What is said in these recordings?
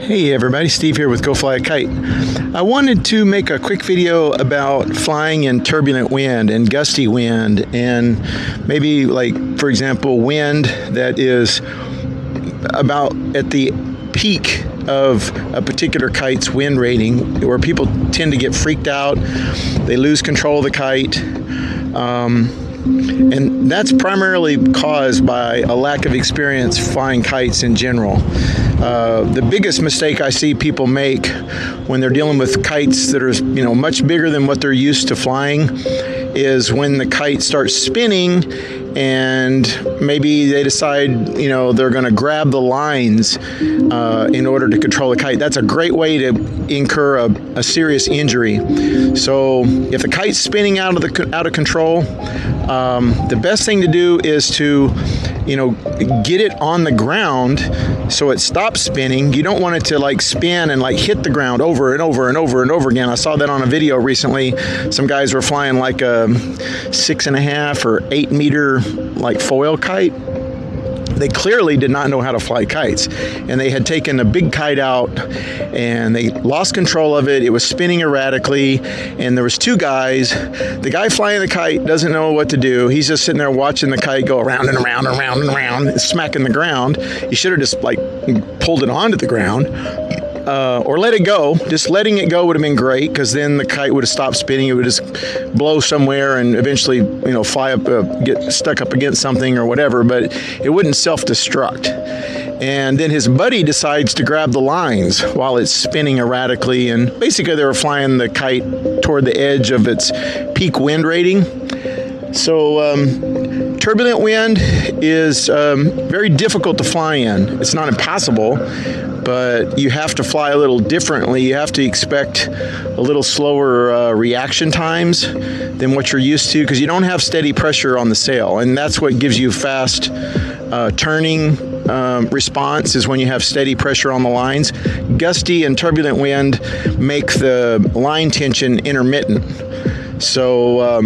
Hey everybody, Steve here with Go-Fly-A-Kite. I wanted to make a quick video about flying in turbulent wind and gusty wind, and maybe, like, for example, wind that is about at the peak of a particular kite's wind rating, where people tend to get freaked out, they lose control of the kite, and that's primarily caused by a lack of experience flying kites in general. The biggest mistake I see people make when they're dealing with kites that are, much bigger than what they're used to flying is when the kite starts spinning and maybe they decide, they're going to grab the lines in order to control the kite. That's a great way to incur a serious injury. So if the kite's spinning out of control, the best thing to do is to get it on the ground so it stops spinning. You don't want it to spin and hit the ground over and over and over and over again. I saw that on a video recently. Some guys were flying like a 6.5 or 8 meter foil kite. They clearly did not know how to fly kites, and they had taken a big kite out and they lost control of it. It was spinning erratically, and there was two guys. The guy flying the kite doesn't know what to do. He's just sitting there watching the kite go around and around and around and around, smacking the ground. He should have just pulled it onto the ground. Or let it go. Just letting it go would have been great, because then the kite would have stopped spinning. It would just blow somewhere and eventually, fly up, get stuck up against something or whatever, but it wouldn't self-destruct. And then his buddy decides to grab the lines while it's spinning erratically, and basically they were flying the kite toward the edge of its peak wind rating. So turbulent wind is very difficult to fly in. It's not impossible, but you have to fly a little differently. You have to expect a little slower reaction times than what you're used to, because you don't have steady pressure on the sail, and that's what gives you fast turning response, is when you have steady pressure on the lines. Gusty and turbulent wind make the line tension intermittent. So,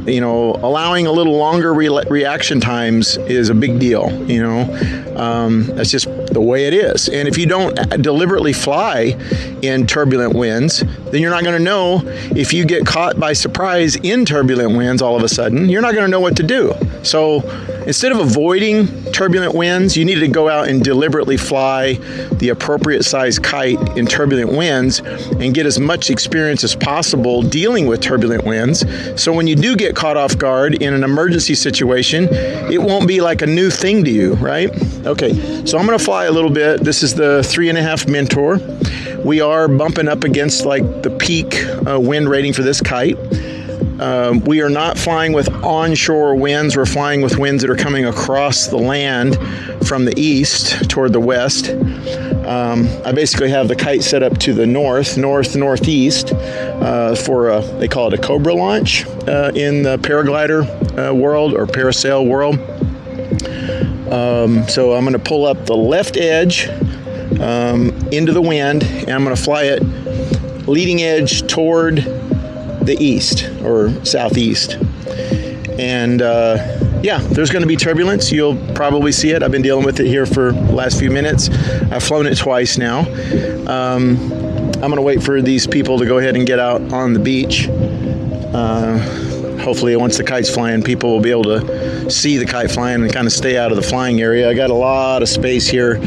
allowing a little longer reaction times is a big deal, That's just the way it is. And if you don't deliberately fly in turbulent winds, then you're not going to know. If you get caught by surprise in turbulent winds all of a sudden, you're not going to know what to do. So instead of avoiding turbulent winds, you need to go out and deliberately fly the appropriate size kite in turbulent winds and get as much experience as possible dealing with turbulent winds. So when you do get caught off guard in an emergency situation, it won't be like a new thing to you, right? Okay, so I'm going to fly a little bit. This is the 3.5 Mentor. We are bumping up against the peak wind rating for this kite. We are not flying with onshore winds. We're flying with winds that are coming across the land from the east toward the west. I basically have the kite set up to the northeast for they call it a Cobra launch in the paraglider world, or parasail world. So I'm going to pull up the left edge into the wind, and I'm going to fly it leading edge toward the east or southeast. And there's going to be turbulence. You'll probably see it. I've been dealing with it here for the last few minutes. I've flown it twice now. I'm going to wait for these people to go ahead and get out on the beach. Hopefully once the kite's flying, people will be able to see the kite flying and kind of stay out of the flying area. I got a lot of space here,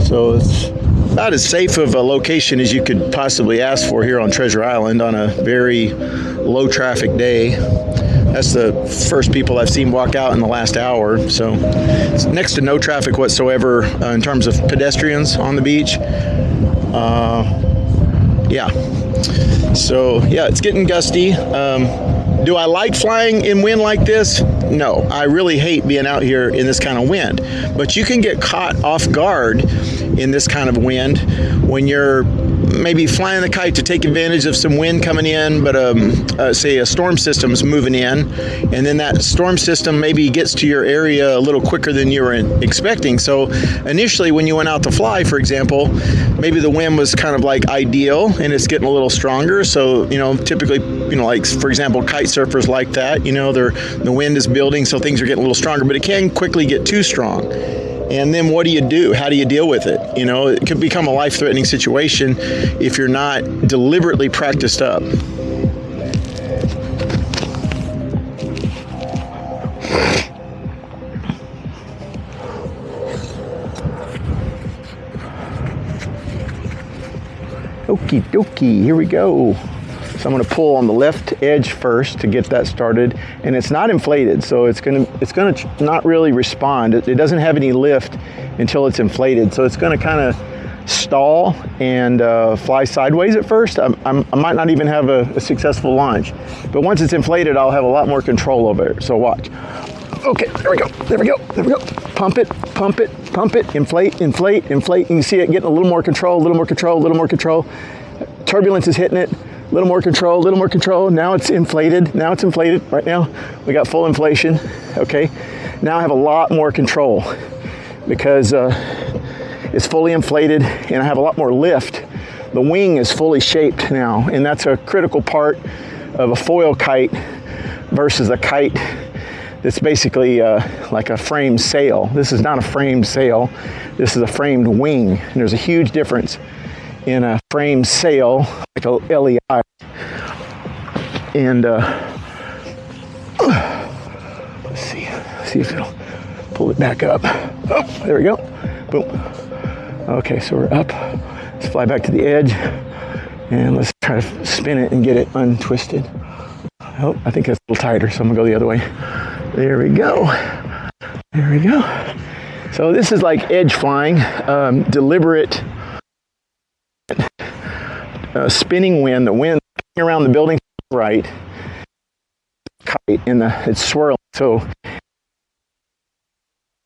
so it's about as safe of a location as you could possibly ask for here on Treasure Island on a very low traffic day. That's the first people I've seen walk out in the last hour, so it's next to no traffic whatsoever in terms of pedestrians on the beach. So it's getting gusty. Do I like flying in wind like this? No, I really hate being out here in this kind of wind. But you can get caught off guard in this kind of wind when you're maybe flying the kite to take advantage of some wind coming in, but say a storm system's moving in, and then that storm system maybe gets to your area a little quicker than you were expecting. So initially when you went out to fly, for example, maybe the wind was kind of ideal, and it's getting a little stronger. So, typically, for example, kite surfers like that, the wind is building, so things are getting a little stronger, but it can quickly get too strong. And then what do you do? How do you deal with it? You know, it could become a life-threatening situation if you're not deliberately practiced up. Okie dokie, here we go. So I'm going to pull on the left edge first to get that started, and it's not inflated, so it's going to not really respond. It doesn't have any lift until it's inflated, so it's going to kind of stall and fly sideways at first. I might not even have a successful launch, but once it's inflated, I'll have a lot more control over it. So watch. Okay, there we go, there we go, there we go. Pump it, pump it, pump it, inflate, inflate, inflate. You can see it getting a little more control, a little more control, a little more control. Turbulence is hitting it, a little more control, a little more control. Now it's inflated, now it's inflated. Right now, we got full inflation, okay? Now I have a lot more control because it's fully inflated and I have a lot more lift. The wing is fully shaped now, and that's a critical part of a foil kite versus a kite that's basically like a framed sail. This is not a framed sail. This is a framed wing. And there's a huge difference in a framed sail, like a LEI. And let's see if it'll pull it back up. Oh, there we go. Boom. Okay, so we're up. Let's fly back to the edge, and let's try to spin it and get it untwisted. Oh, I think that's a little tighter, so I'm gonna go the other way. There we go. There we go. So this is like edge flying, deliberate spinning wind. The wind around the building right, kite, and it's swirling. So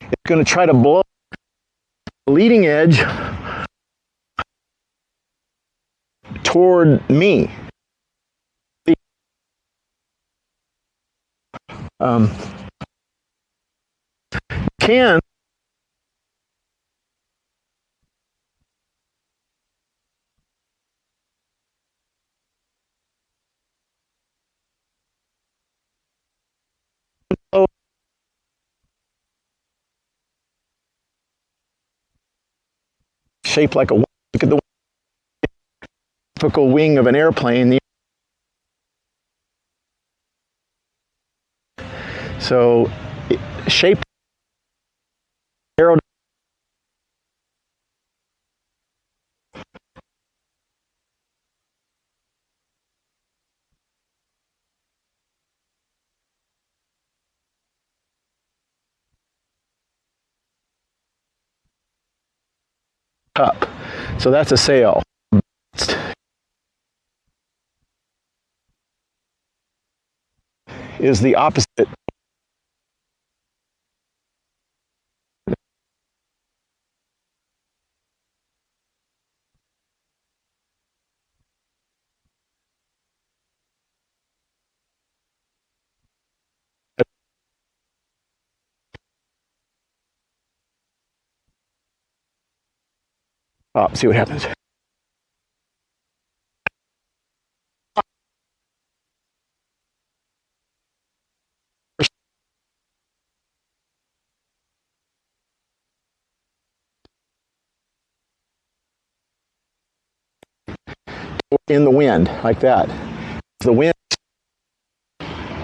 it's going to try to blow the leading edge toward me. Can shaped like a wing. Look at the typical wing of an airplane. So shaped arrow up. So that's a sail. Is the opposite. See what happens. In the wind, like that. The wind,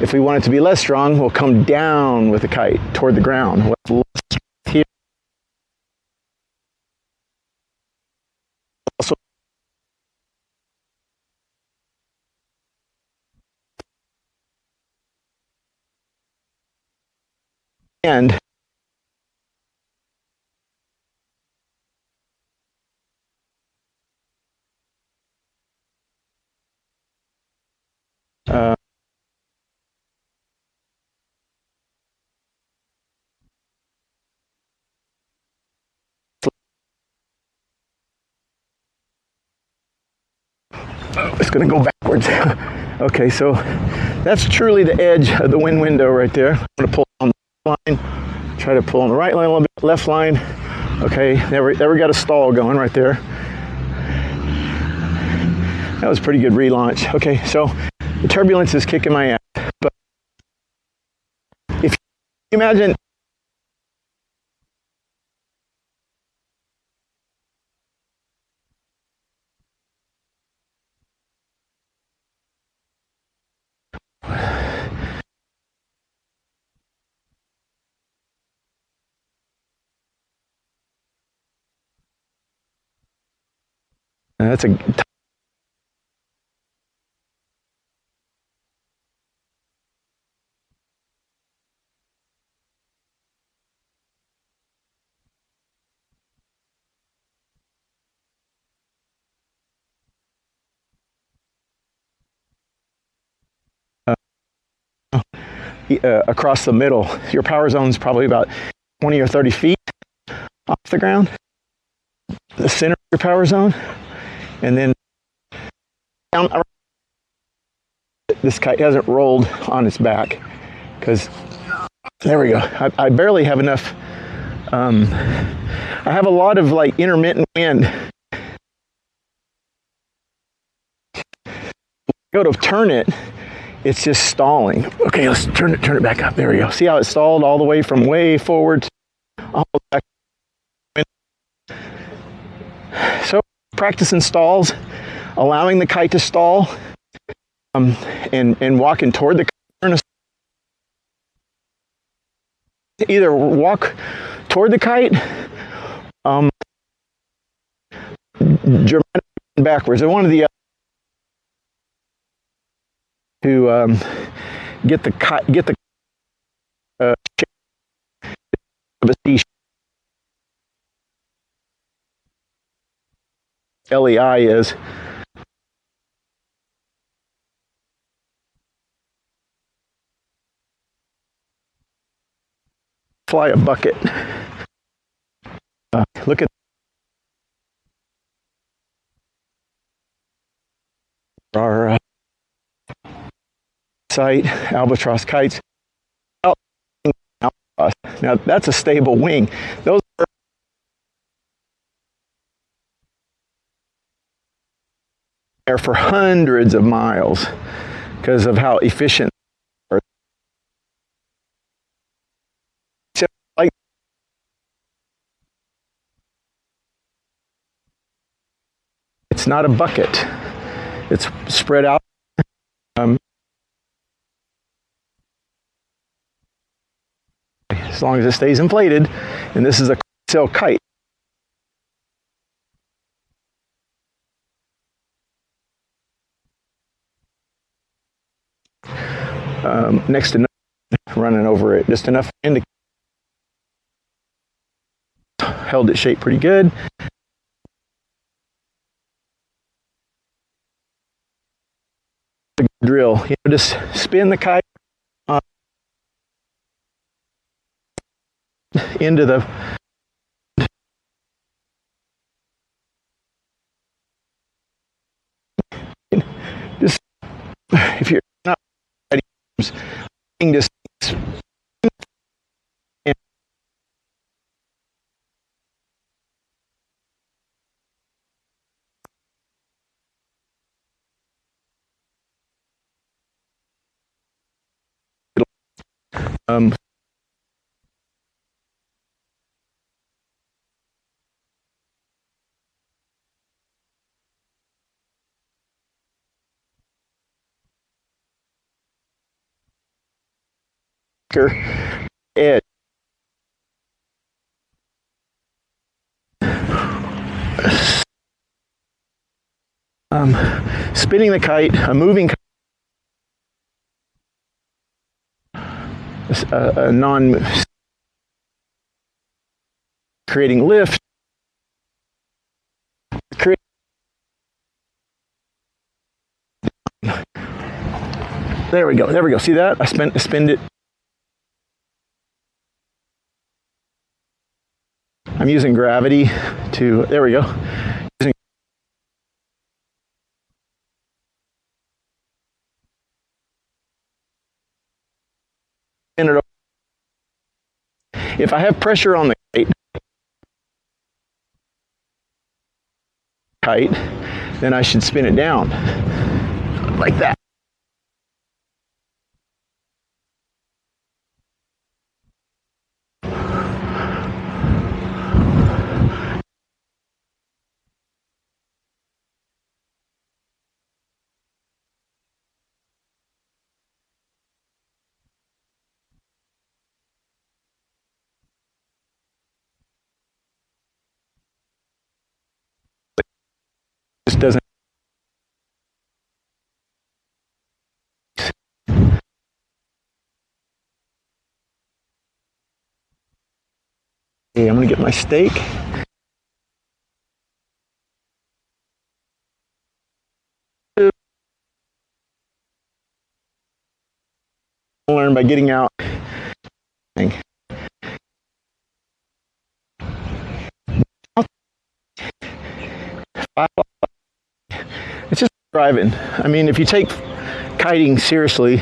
if we want it to be less strong, will come down with the kite toward the ground. Here. Also, and it's going to go backwards. Okay, so that's truly the edge of the wind window right there. I'm going to pull on the line, try to pull on the right line a little bit, left line. Okay, there we got a stall going right there. That was a pretty good relaunch. Okay, so the turbulence is kicking my ass. But if you imagine That's a across the middle. Your power zone is probably about 20 or 30 feet off the ground, the center of your power zone, and then down. This kite hasn't rolled on its back because there we go. I barely have enough. I have a lot of like intermittent wind. Go to turn it, it's just stalling. Okay, let's turn it back up. There we go. See how it stalled all the way from way forward to almost back. So practicing stalls, allowing the kite to stall, and walking toward the kite. Either walk toward the kite, dramatically backwards. And one of the to get the shape of a C. LEI is fly a bucket. Look at our site, albatross kites. Now that's a stable wing. Those are there for hundreds of miles because of how efficient they are. Like it's not a bucket. It's spread out. As long as it stays inflated, and this is a sail kite. Next to nothing, running over it, just enough wind to held its shape pretty good. Drill, you know, just spin the kite into the just if you're not just edge. Spinning the kite, a moving kite, a non creating lift. There we go. There we go. See that? I spinned it. I'm using gravity to. There we go. If I have pressure on the kite, then I should spin it down like that. Just Okay, I'm gonna get my steak. Learn by getting out. It's just driving. I mean, if you take kiting seriously,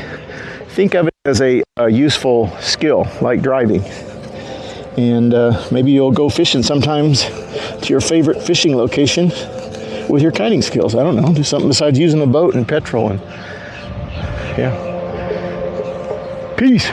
think of it as a useful skill, like driving. And maybe you'll go fishing sometimes to your favorite fishing location with your kiting skills. I don't know, do something besides using the boat and petrol. And yeah. Peace.